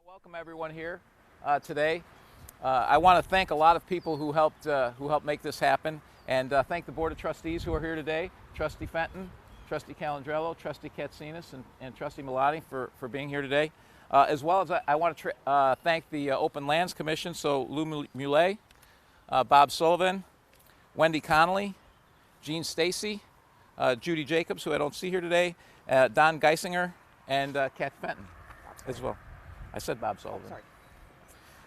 Welcome everyone here today. I want to thank a lot of people who helped make this happen, and thank the Board of Trustees who are here today, Trustee Fenton, Trustee Calandrello, Trustee Katsinas, and Trustee Milati for being here today. As well as I want to thank the Open Lands Commission, so Lou Muley, Bob Sullivan, Wendy Connolly, Jean Stacy, Judy Jacobs, who I don't see here today, Don Geisinger, and Kat Fenton as well. I said Bob Sullivan.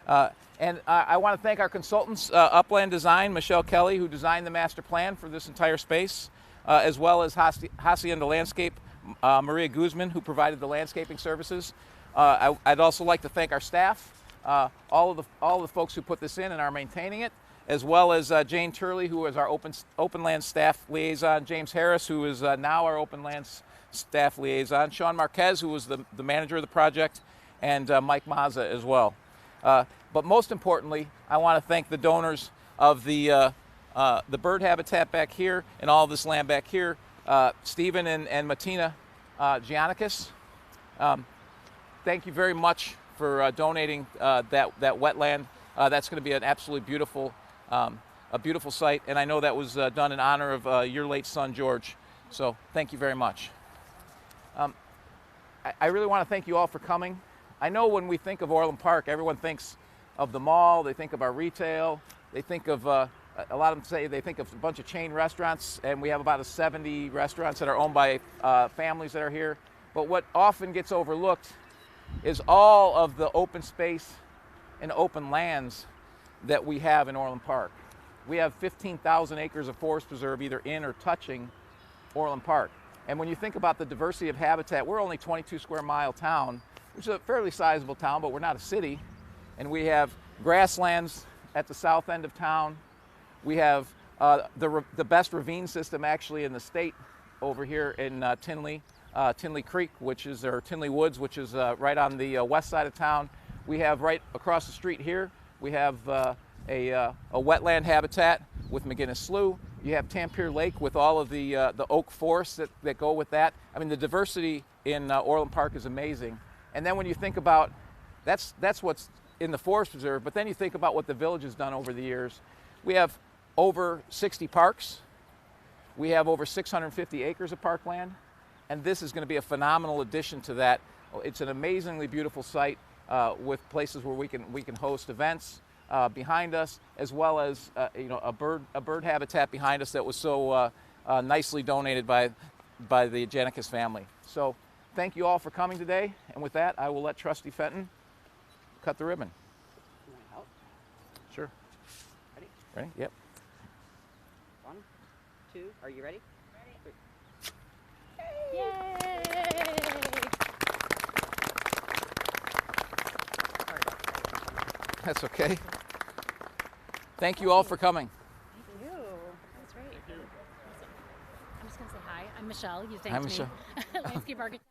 Sorry. And I want to thank our consultants, Upland Design, Michelle Kelly, who designed the master plan for this entire space, as well as Hacienda Landscape, Maria Guzman, who provided the landscaping services. I'd also like to thank our staff, all of the folks who put this in and are maintaining it, as well as Jane Turley, who is our Open Lands Staff Liaison, James Harris, who is now our Open Lands Staff Liaison, Sean Marquez, who was the manager of the project, and Mike Mazza as well. But most importantly, I want to thank the donors of the bird habitat back here and all this land back here, Stephen and Martina Giannikis. Thank you very much for donating that wetland. That's going to be an absolutely beautiful, a beautiful site, and I know that was done in honor of your late son, George. So thank you very much. I really want to thank you all for coming. I know when we think of Orland Park, everyone thinks of the mall, they think of our retail, they think of, a lot of them say they think of a bunch of chain restaurants, and we have about 70 restaurants that are owned by families that are here. But what often gets overlooked is all of the open space and open lands that we have in Orland Park. We have 15,000 acres of forest preserve either in or touching Orland Park. And when you think about the diversity of habitat, we're only a 22 square mile town, which is a fairly sizable town, but we're not a city. And we have grasslands at the south end of town. We have the best ravine system actually in the state over here in Tinley Creek, or Tinley Woods, which is right on the west side of town. We have right across the street here, we have a wetland habitat with McGinnis Slough. You have Tampier Lake with all of the oak forests that go with that. I mean, the diversity in Orland Park is amazing. And then when you think about, that's what's in the forest preserve, but then you think about what the village has done over the years. We have over 60 parks. We have over 650 acres of parkland. And this is going to be a phenomenal addition to that. It's an amazingly beautiful site with places where we can host events behind us, as well as a bird habitat behind us that was so nicely donated by the Giannikis family. So thank you all for coming today. And with that, I will let Trustee Fenton cut the ribbon. You want help? Sure. Ready? Ready? Yep. 1, 2, are you ready? Ready. 3. Yay! That's okay. Thank you all for coming. Thank you. That's right. I'm just going to say hi. I'm Michelle. You thanked Hi, me. Michelle. Landscape architect.